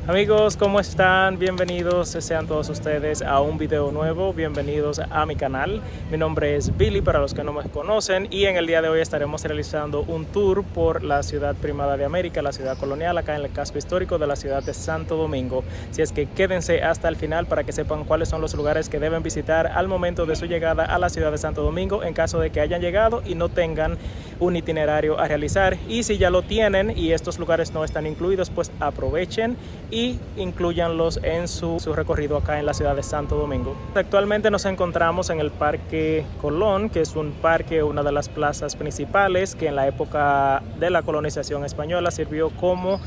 Amigos, ¿cómo están? Bienvenidos sean todos ustedes a un video nuevo, bienvenidos a mi canal. Mi nombre es Billy para los que no me conocen y en el día de hoy estaremos realizando un tour por la ciudad primada de América, la ciudad colonial, acá en el casco histórico de la ciudad de Santo Domingo. Así es que quédense hasta el final para que sepan cuáles son los lugares que deben visitar al momento de su llegada a la ciudad de Santo Domingo en caso de que hayan llegado y no tengan un itinerario a realizar, y si ya lo tienen y estos lugares no están incluidos, pues aprovechen y incluyanlos en su recorrido acá en la ciudad de Santo Domingo. Actualmente nos encontramos en el Parque Colón, que es un parque, una de las plazas principales que en la época de la colonización española sirvió como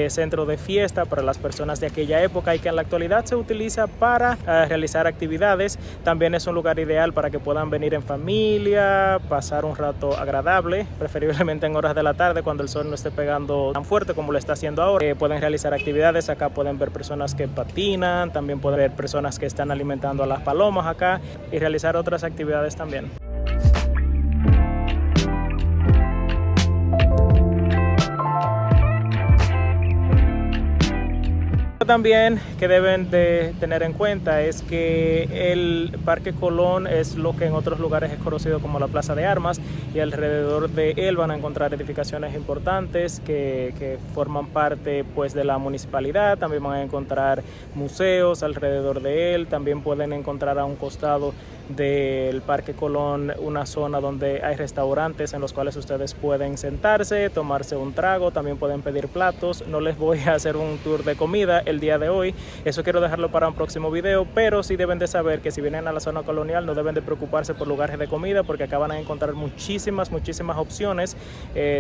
centro de fiesta para las personas de aquella época y que en la actualidad se utiliza para realizar actividades. También es un lugar ideal para que puedan venir en familia, pasar un rato agradable, preferiblemente en horas de la tarde cuando el sol no esté pegando tan fuerte como lo está haciendo ahora. Pueden realizar actividades, acá pueden ver personas que patinan, también pueden ver personas que están alimentando a las palomas acá y realizar otras actividades también. También que deben de tener en cuenta es que el Parque Colón es lo que en otros lugares es conocido como la Plaza de Armas, y alrededor de él van a encontrar edificaciones importantes que forman parte pues de la municipalidad. También van a encontrar museos alrededor de él. También pueden encontrar a un costado del Parque Colón una zona donde hay restaurantes en los cuales ustedes pueden sentarse, tomarse un trago, también pueden pedir platos. No les voy a hacer un tour de comida el día de hoy, eso quiero dejarlo para un próximo video, pero sí deben de saber que si vienen a la zona colonial no deben de preocuparse por lugares de comida, porque acá van a encontrar muchísimas opciones,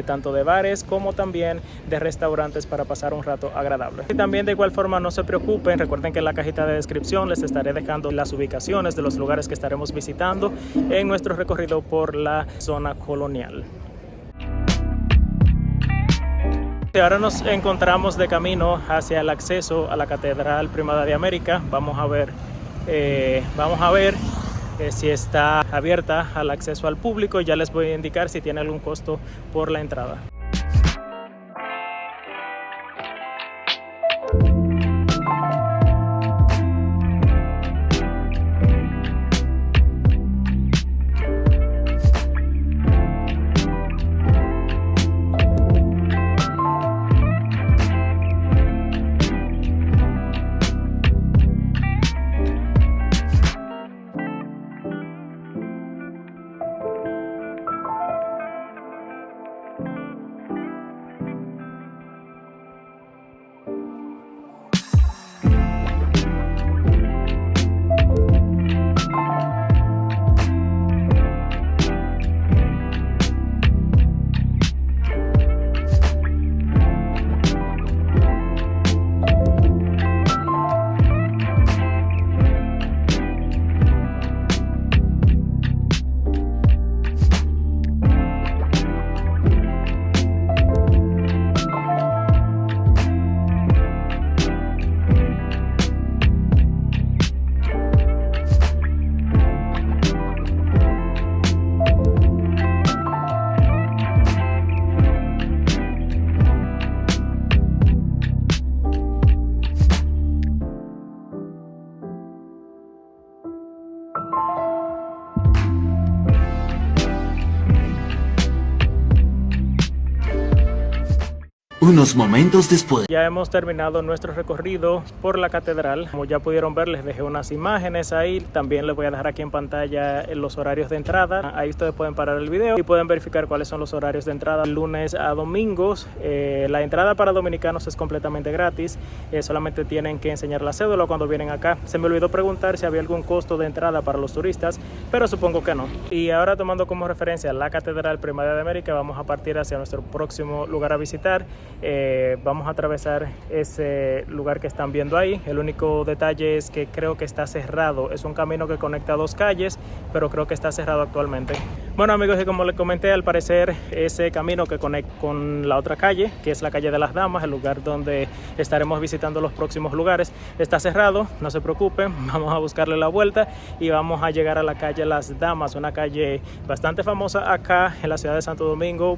tanto de bares como también de restaurantes para pasar un rato agradable. Y también de igual forma no se preocupen, recuerden que en la cajita de descripción les estaré dejando las ubicaciones de los lugares que estaremos visitando en nuestro recorrido por la zona colonial. Ahora nos encontramos de camino hacia el acceso a la Catedral Primada de América. Vamos a ver si está abierta al acceso al público. Ya les voy a indicar si tiene algún costo por la entrada. Unos momentos después. Ya hemos terminado nuestro recorrido por la catedral. Como ya pudieron ver, les dejé unas imágenes ahí. También les voy a dejar aquí en pantalla los horarios de entrada. Ahí ustedes pueden parar el video y pueden verificar cuáles son los horarios de entrada lunes a domingos. La entrada para dominicanos es completamente gratis. Solamente tienen que enseñar la cédula cuando vienen acá. Se me olvidó preguntar si había algún costo de entrada para los turistas, pero supongo que no. Y ahora, tomando como referencia la Catedral Primada de América, vamos a partir hacia nuestro próximo lugar a visitar. Vamos a atravesar ese lugar que están viendo ahí. El único detalle es que creo que está cerrado. Es un camino que conecta dos calles, pero creo que está cerrado actualmente. Bueno, amigos, y como les comenté, al parecer ese camino que conecta con la otra calle, que es la calle de las Damas, el lugar donde estaremos visitando los próximos lugares, está cerrado. No se preocupen, vamos a buscarle la vuelta y vamos a llegar a la calle Las Damas, una calle bastante famosa acá en la ciudad de Santo Domingo.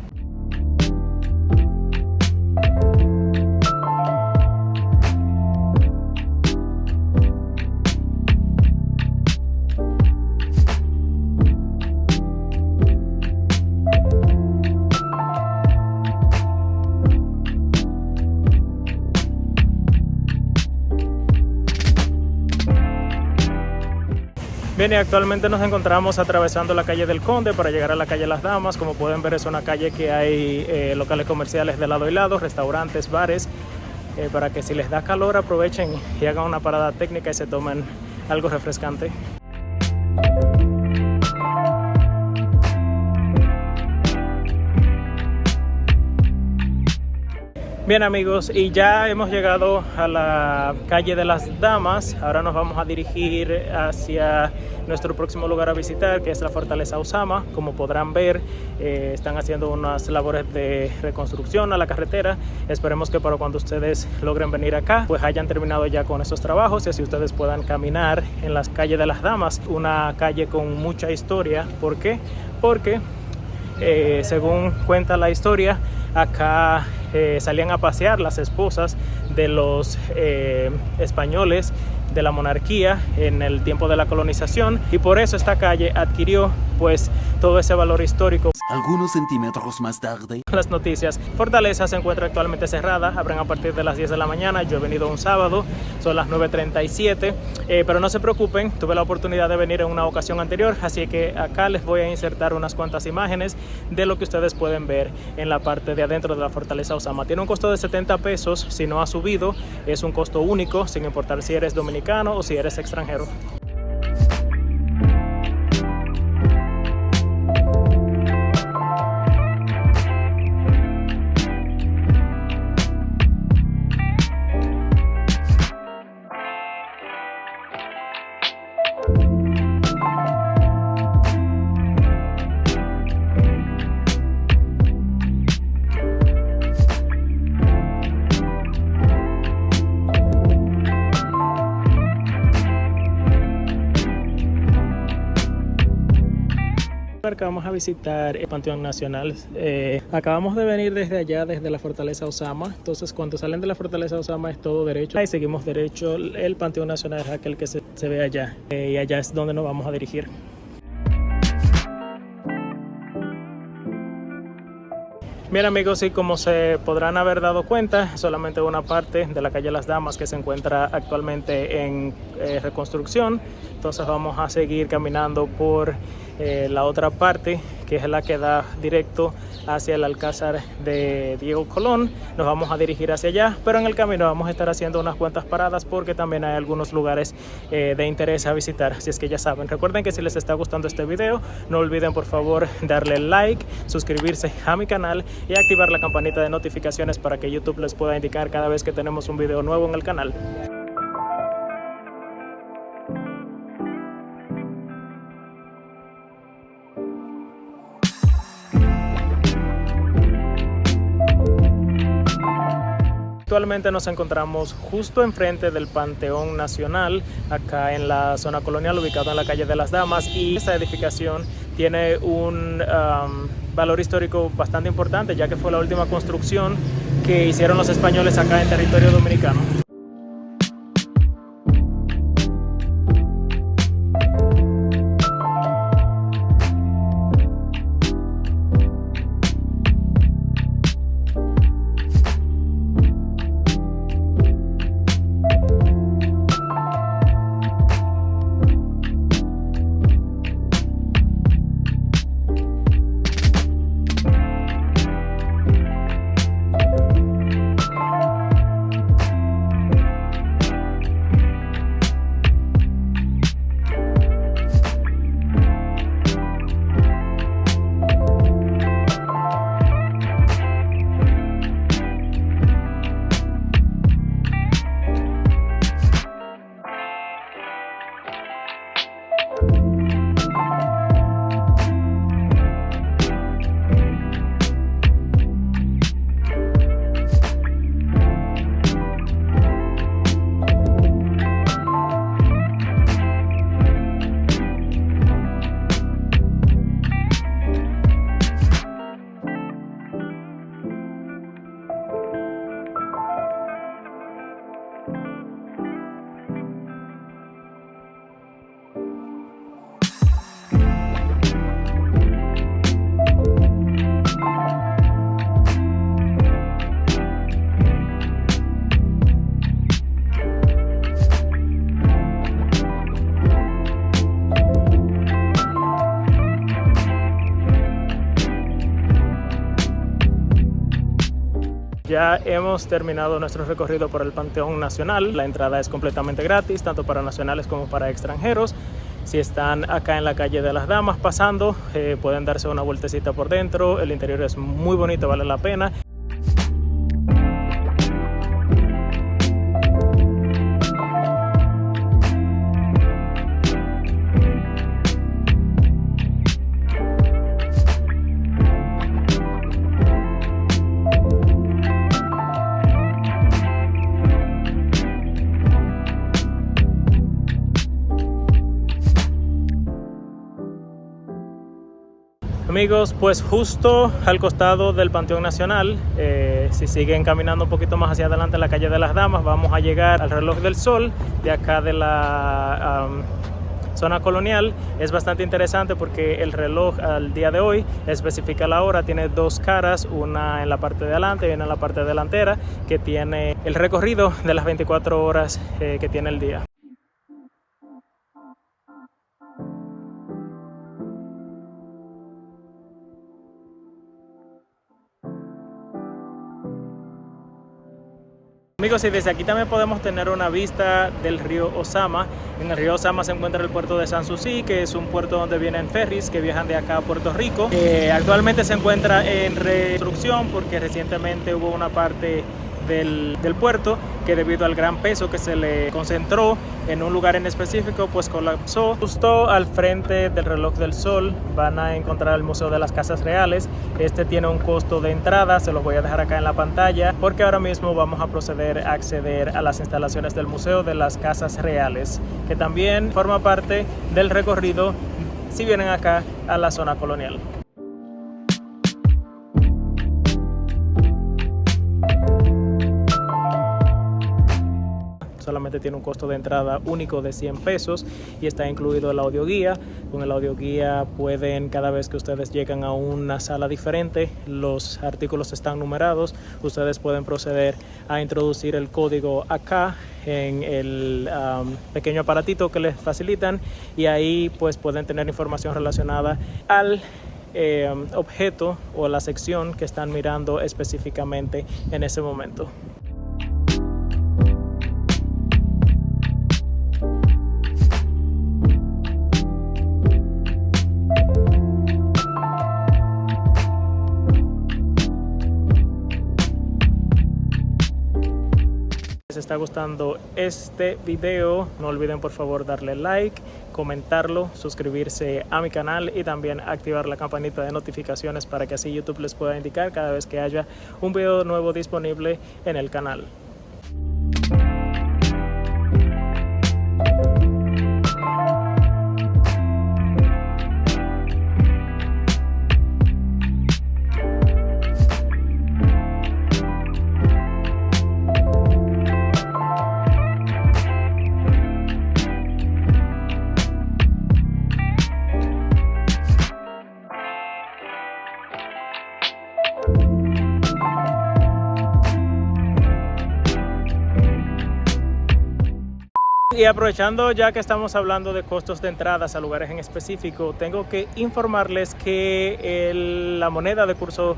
Bien, y actualmente nos encontramos atravesando la calle del Conde para llegar a la calle Las Damas. Como pueden ver, es una calle que hay locales comerciales de lado y lado, restaurantes, bares, para que si les da calor aprovechen y hagan una parada técnica y se tomen algo refrescante. Bien, amigos, y ya hemos llegado a la calle de las Damas. Ahora nos vamos a dirigir hacia nuestro próximo lugar a visitar, que es la Fortaleza Osama. Como podrán ver, están haciendo unas labores de reconstrucción a la carretera. Esperemos que para cuando ustedes logren venir acá, pues hayan terminado ya con esos trabajos y así ustedes puedan caminar en las calles de las Damas, una calle con mucha historia. ¿Por qué? Porque según cuenta la historia, acá salían a pasear las esposas de los españoles de la monarquía en el tiempo de la colonización, y por eso esta calle adquirió pues todo ese valor histórico. Algunos centímetros más tarde. Las noticias. Fortaleza se encuentra actualmente cerrada, abren a partir de las 10 de la mañana. Yo he venido un sábado, son las 9:37, pero no se preocupen, tuve la oportunidad de venir en una ocasión anterior, así que acá les voy a insertar unas cuantas imágenes de lo que ustedes pueden ver en la parte de adentro de la Fortaleza Osama. Tiene un costo de 70 pesos, si no ha subido, es un costo único, sin importar si eres dominicano o si eres extranjero. Que vamos a visitar el Panteón Nacional. Acabamos de venir desde allá, desde la Fortaleza Osama. Entonces, cuando salen de la Fortaleza Osama es todo derecho y seguimos derecho. El Panteón Nacional es aquel que se ve allá, y allá es donde nos vamos a dirigir. Bien, amigos, y como se podrán haber dado cuenta, solamente una parte de la calle Las Damas que se encuentra actualmente en reconstrucción. Entonces vamos a seguir caminando por la otra parte, que es la que da directo hacia el Alcázar de Diego Colón. Nos vamos a dirigir hacia allá, pero en el camino vamos a estar haciendo unas cuantas paradas porque también hay algunos lugares de interés a visitar, así es que ya saben. Recuerden que si les está gustando este video, no olviden por favor darle like, suscribirse a mi canal y activar la campanita de notificaciones para que YouTube les pueda indicar cada vez que tenemos un video nuevo en el canal. Actualmente nos encontramos justo enfrente del Panteón Nacional, acá en la zona colonial, ubicado en la calle de las Damas, y esta edificación tiene un valor histórico bastante importante, ya que fue la última construcción que hicieron los españoles acá en territorio dominicano. ya hemos terminado nuestro recorrido por el Panteón Nacional. La entrada es completamente gratis, tanto para nacionales como para extranjeros. Si están acá en la calle de las Damas pasando, pueden darse una vueltecita por dentro. El interior es muy bonito, vale la pena. Amigos, pues justo al costado del Panteón Nacional, si siguen caminando un poquito más hacia adelante en la calle de las Damas, vamos a llegar al reloj del sol de acá de la zona colonial. Es bastante interesante porque el reloj al día de hoy especifica la hora, tiene dos caras, una en la parte de adelante y una en la parte delantera, que tiene el recorrido de las 24 horas que tiene el día. Amigos, y desde aquí también podemos tener una vista del río Ozama. En el río Ozama se encuentra el puerto de Sanssouci, que es un puerto donde vienen ferries que viajan de acá a Puerto Rico. Actualmente se encuentra en reconstrucción porque recientemente hubo una parte del puerto que, debido al gran peso que se le concentró en un lugar en específico, pues colapsó. Justo al frente del reloj del sol van a encontrar el Museo de las Casas Reales. Este tiene un costo de entrada, se los voy a dejar acá en la pantalla, porque ahora mismo vamos a proceder a acceder a las instalaciones del Museo de las Casas Reales, que también forma parte del recorrido si vienen acá a la zona colonial. Solamente tiene un costo de entrada único de 100 pesos y está incluido el audioguía. Con el audioguía pueden, cada vez que ustedes llegan a una sala diferente, los artículos están numerados. Ustedes pueden proceder a introducir el código acá en el pequeño aparatito que les facilitan, y ahí pues pueden tener información relacionada al objeto o la sección que están mirando específicamente en ese momento. Si les está gustando este video, no olviden por favor darle like, comentarlo, suscribirse a mi canal y también activar la campanita de notificaciones para que así YouTube les pueda indicar cada vez que haya un video nuevo disponible en el canal. Y aprovechando ya que estamos hablando de costos de entradas a lugares en específico, tengo que informarles que la moneda de curso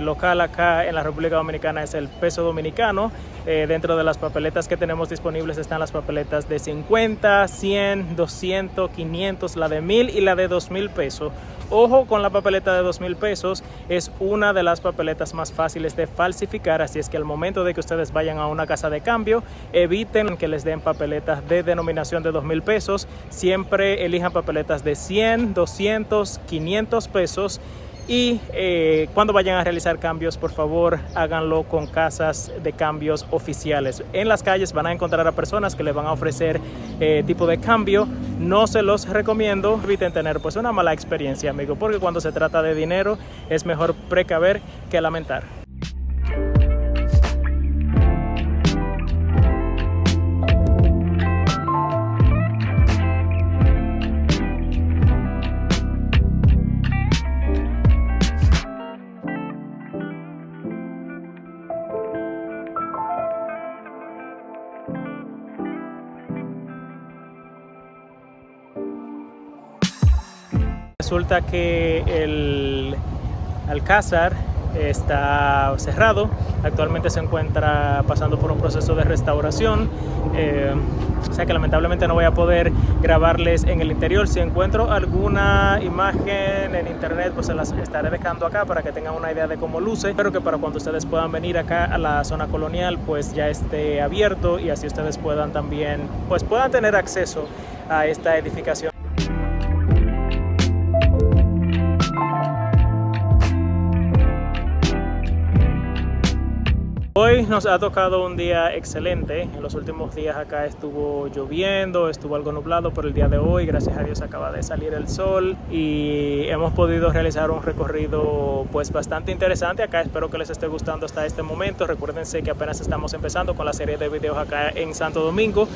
local acá en la República Dominicana es el peso dominicano. Dentro de las papeletas que tenemos disponibles están las papeletas de 50, 100, 200, 500, la de 1000 y la de 2000 pesos. Ojo con la papeleta de 2000 pesos, es una de las papeletas más fáciles de falsificar, así es que al momento de que ustedes vayan a una casa de cambio, eviten que les den papeletas de denominación de 2000 pesos, siempre elijan papeletas de 100, 200, 500 pesos. Y cuando vayan a realizar cambios, por favor háganlo con casas de cambios oficiales. En las calles van a encontrar a personas que les van a ofrecer tipo de cambio. No se los recomiendo, eviten tener pues una mala experiencia, amigo, porque cuando se trata de dinero es mejor precaver que lamentar. Resulta que el Alcázar está cerrado. Actualmente se encuentra pasando por un proceso de restauración. O sea que lamentablemente no voy a poder grabarles en el interior. Si encuentro alguna imagen en internet, pues se las estaré dejando acá para que tengan una idea de cómo luce. Espero que para cuando ustedes puedan venir acá a la zona colonial, pues ya esté abierto y así ustedes puedan también, pues puedan tener acceso a esta edificación. Hoy nos ha tocado un día excelente. En los últimos días acá estuvo lloviendo, estuvo algo nublado, pero el día de hoy, gracias a Dios, acaba de salir el sol y hemos podido realizar un recorrido pues bastante interesante acá. Espero que les esté gustando hasta este momento. Recuérdense que apenas estamos empezando con la serie de videos acá en Santo Domingo.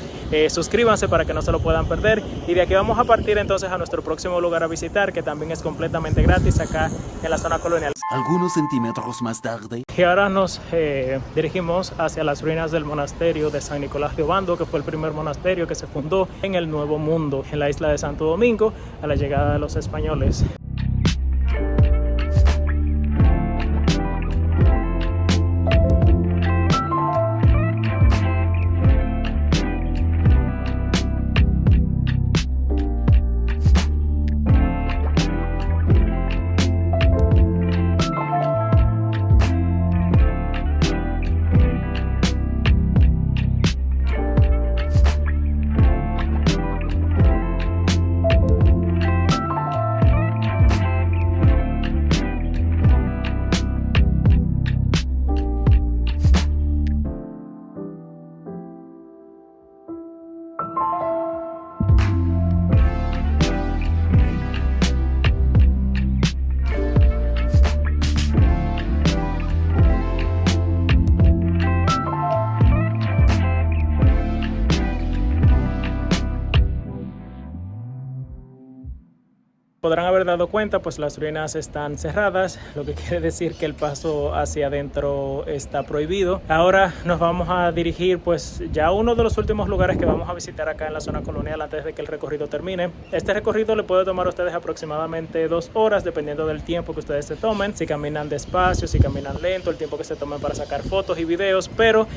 Suscríbanse para que no se lo puedan perder y de aquí vamos a partir entonces a nuestro próximo lugar a visitar, que también es completamente gratis acá en la zona colonial. Algunos centímetros más tarde. Y ahora nos dirigimos hacia las ruinas del monasterio de San Nicolás de Obando, que fue el primer monasterio que se fundó en el Nuevo Mundo, en la isla de Santo Domingo, a la llegada de los españoles. Podrán haber dado cuenta, pues las ruinas están cerradas, lo que quiere decir que el paso hacia adentro está prohibido. Ahora nos vamos a dirigir pues ya a uno de los últimos lugares que vamos a visitar acá en la zona colonial antes de que el recorrido termine. Este recorrido le puede tomar a ustedes aproximadamente 2 horas dependiendo del tiempo que ustedes se tomen, si caminan despacio, si caminan lento, el tiempo que se tomen para sacar fotos y videos, pero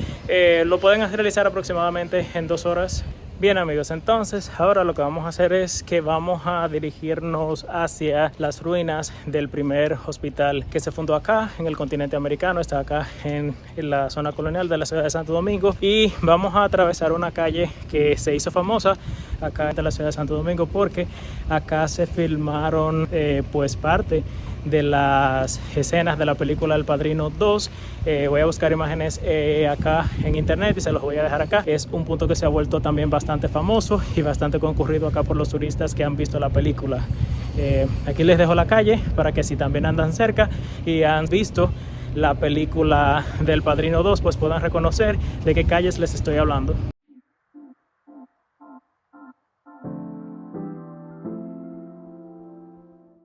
lo pueden realizar aproximadamente en 2 horas. Bien amigos, entonces ahora lo que vamos a hacer es que vamos a dirigirnos hacia las ruinas del primer hospital que se fundó acá en el continente americano. Está acá en la zona colonial de la ciudad de Santo Domingo y vamos a atravesar una calle que se hizo famosa acá en la ciudad de Santo Domingo porque acá se filmaron pues parte de las escenas de la película El Padrino 2. Voy a buscar imágenes acá en internet y se los voy a dejar acá. Es un punto que se ha vuelto también bastante famoso y bastante concurrido acá por los turistas que han visto la película. Aquí les dejo la calle para que si también andan cerca y han visto la película del Padrino 2 pues puedan reconocer de qué calles les estoy hablando.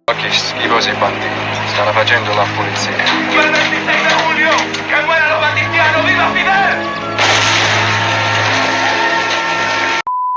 Occhi schifosi banditi, stanno facendo la pulizia. ¡Viva el 26 de julio! ¡Que mueran los banditianos! ¡Viva Fidel!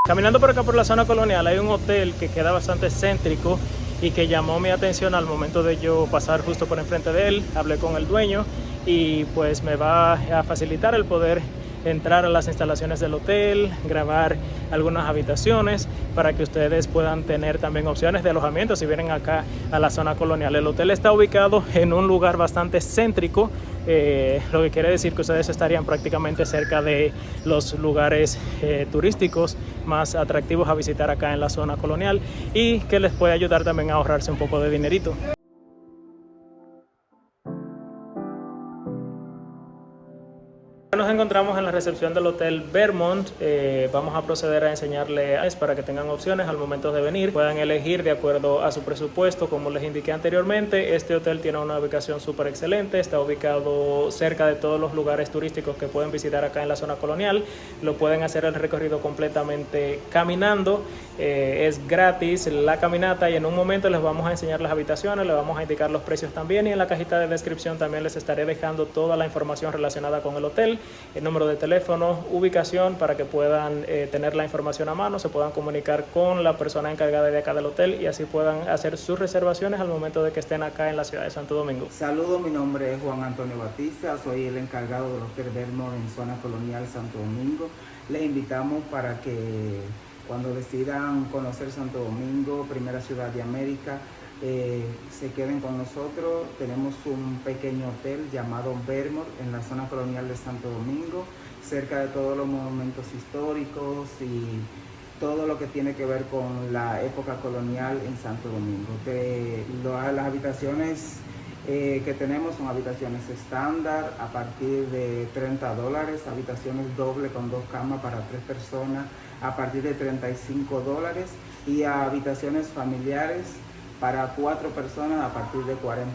Caminando por acá por la zona colonial hay un hotel que queda bastante céntrico y que llamó mi atención al momento de yo pasar justo por enfrente de él. Hablé con el dueño y pues me va a facilitar el poder entrar a las instalaciones del hotel, grabar algunas habitaciones para que ustedes puedan tener también opciones de alojamiento si vienen acá a la zona colonial. El hotel está ubicado en un lugar bastante céntrico, lo que quiere decir que ustedes estarían prácticamente cerca de los lugares turísticos más atractivos a visitar acá en la zona colonial y que les puede ayudar también a ahorrarse un poco de dinerito. Nos encontramos en la recepción del Hotel Vermont. Vamos a proceder a enseñarles para que tengan opciones al momento de venir. Puedan elegir de acuerdo a su presupuesto. Como les indiqué anteriormente, este hotel tiene una ubicación súper excelente. Está ubicado cerca de todos los lugares turísticos que pueden visitar acá en la zona colonial. Lo pueden hacer el recorrido completamente caminando. Es gratis la caminata y en un momento les vamos a enseñar las habitaciones, les vamos a indicar los precios también y en la cajita de descripción también les estaré dejando toda la información relacionada con el hotel el número de teléfono, ubicación para que puedan tener la información a mano, se puedan comunicar con la persona encargada de acá del hotel y así puedan hacer sus reservaciones al momento de que estén acá en la ciudad de Santo Domingo. Saludos, mi nombre es Juan Antonio Batista, soy el encargado del Hotel Belmont en Zona Colonial Santo Domingo. Les invitamos para que cuando decidan conocer Santo Domingo, primera ciudad de América, se queden con nosotros. Tenemos un pequeño hotel llamado Belmont en la Zona Colonial de Santo Domingo, cerca de todos los monumentos históricos y todo lo que tiene que ver con la época colonial en Santo Domingo. Las habitaciones que tenemos son habitaciones estándar a partir de $30, habitaciones doble con 2 camas para 3 personas a partir de $35 y habitaciones familiares para 4 personas a partir de $40.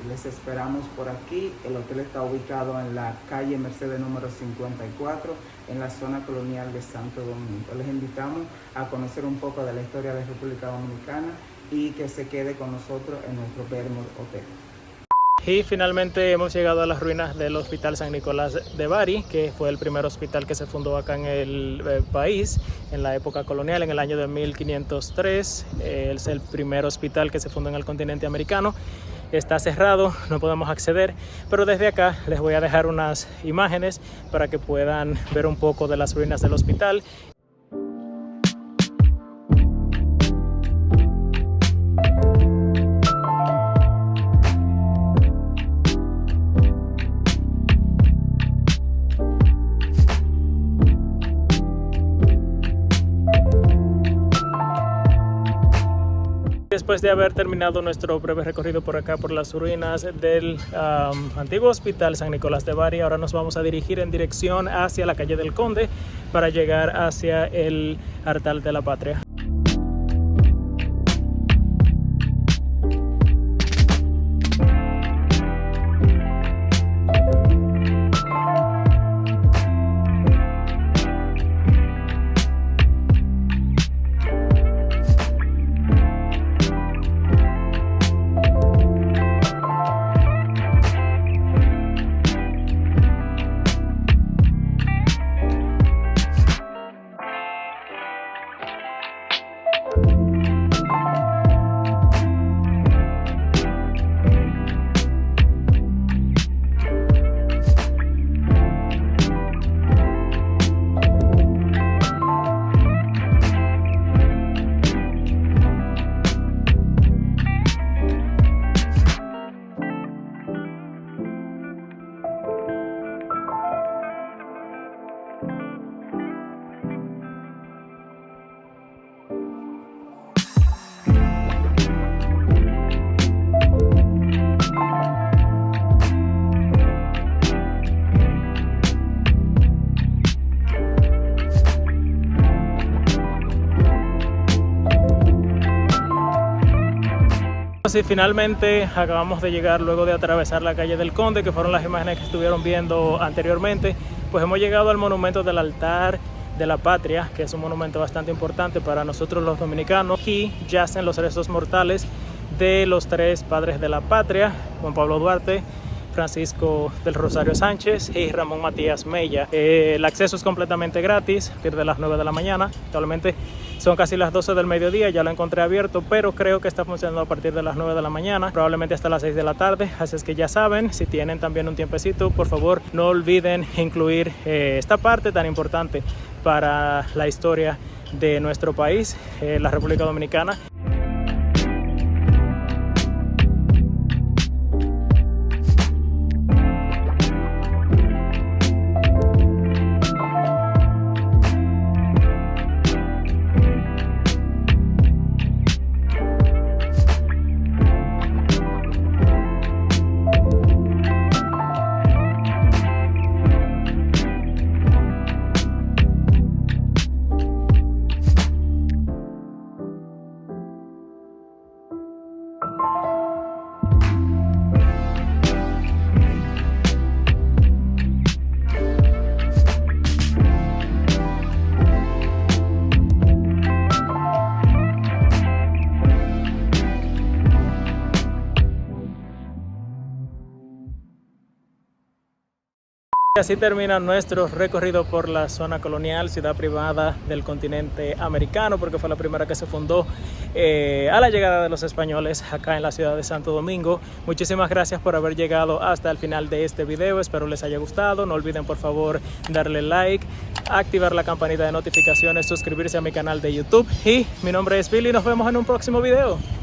Les esperamos por aquí. El hotel está ubicado en la calle Mercedes número 54 en la zona colonial de Santo Domingo. Les invitamos a conocer un poco de la historia de República Dominicana y que se quede con nosotros en nuestro Belmont Hotel. Y finalmente hemos llegado a las ruinas del Hospital San Nicolás de Bari, que fue el primer hospital que se fundó acá en el país en la época colonial, en el año de 1503. Es el primer hospital que se fundó en el continente americano. Está cerrado, no podemos acceder, pero desde acá les voy a dejar unas imágenes para que puedan ver un poco de las ruinas del hospital. Después de haber terminado nuestro breve recorrido por acá, por las ruinas del antiguo Hospital San Nicolás de Bari, ahora nos vamos a dirigir en dirección hacia la calle del Conde para llegar hacia el Altar de la Patria. Y finalmente acabamos de llegar luego de atravesar la calle del Conde, que fueron las imágenes que estuvieron viendo anteriormente. Pues hemos llegado al monumento del Altar de la Patria, que es un monumento bastante importante para nosotros los dominicanos. Aquí yacen los restos mortales de los 3 padres de la patria: Juan Pablo Duarte, Francisco del Rosario Sánchez y Ramón Matías Mella. El acceso es completamente gratis, a partir de las 9 de la mañana. Actualmente son casi las 12 del mediodía, ya lo encontré abierto, pero creo que está funcionando a partir de las 9 de la mañana, probablemente hasta las 6 de la tarde. Así es que ya saben, si tienen también un tiempecito, por favor no olviden incluir esta parte tan importante para la historia de nuestro país, la República Dominicana. así termina nuestro recorrido por la zona colonial, ciudad privada del continente americano, porque fue la primera que se fundó a la llegada de los españoles acá en la ciudad de Santo Domingo. Muchísimas gracias por haber llegado hasta el final de este video, espero les haya gustado. No olviden por favor darle like, activar la campanita de notificaciones, suscribirse a mi canal de YouTube, y mi nombre es Billy, nos vemos en un próximo video.